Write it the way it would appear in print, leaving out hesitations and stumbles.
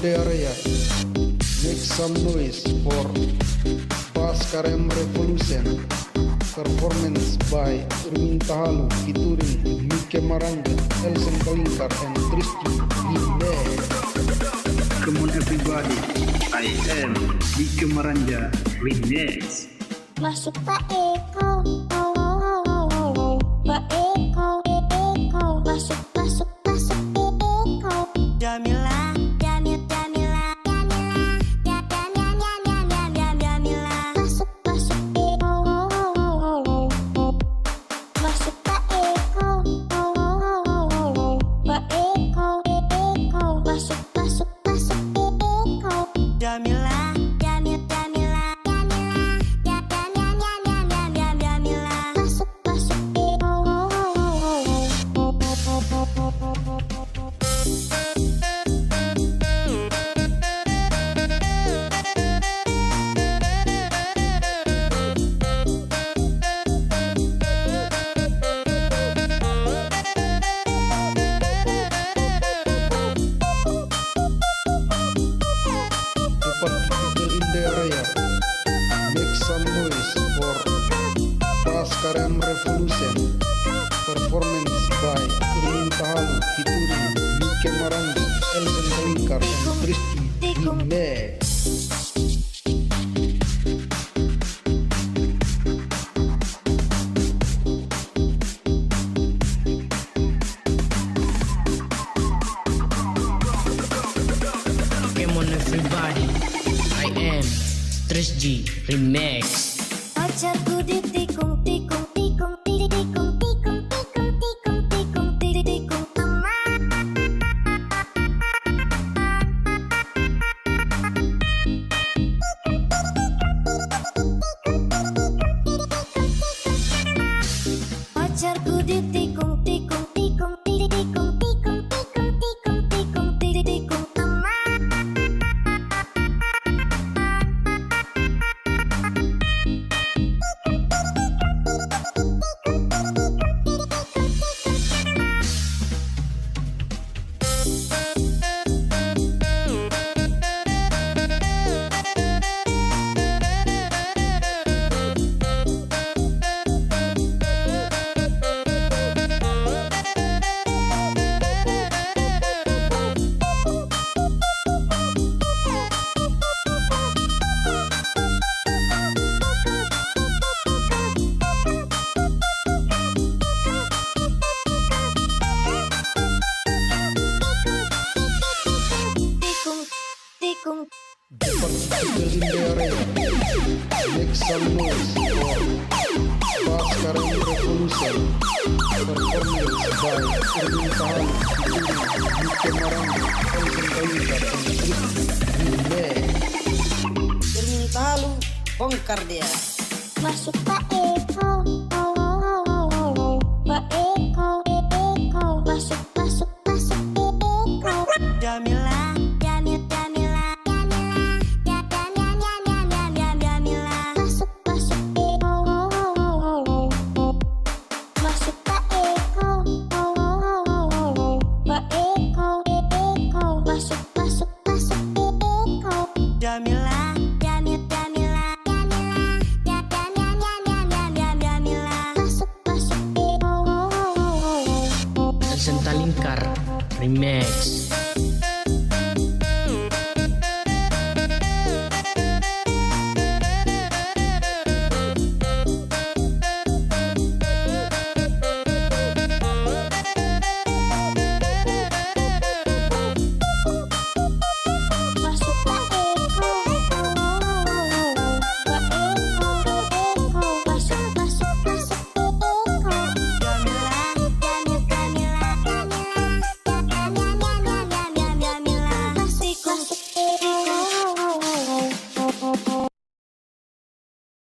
the area. Make some noise for Bhaskaram Revolution. Performance by Irwin Tahalu featuring Mike Maranga, Elsen Kalinkar, and Tristan Linde. Come on everybody, I am Mike Maranga Remix. Masuk Pak Eko, Pak Eko, masuk Eko. Jamila, Jamila, masuk Eko. Masuk Pak Eko, Pak Eko, masuk Eko. Jamila, Make some noise for Bhaskaram Revolution. Performance by Irwin Tahalu featuring Mike Maranga, Elsen Kalinkar, and Tristan Linde. Come on everybody, I am Tris G Remix. Pacarku ditikung tikung tikung tikung tikung tikung tikung tikung tikung pacarku ditikung tikung tikung tikung tikung tikung tikung tikung tikung In the area. Make some noise for Bhaskaram Revolution. Performance by Irwin Tahalu featuring Mike Maranga, Elsen Kalinkar, and Tristan Linde. Irwin Tahalu, bongkar dia. Masuk Pak Eko, Pak Eko, masuk Eko. Jamila, masuk Eko. Masuk Pak Eko, Pak Eko, masuk Eko. Jamila, Elsen Kalinkar Remix.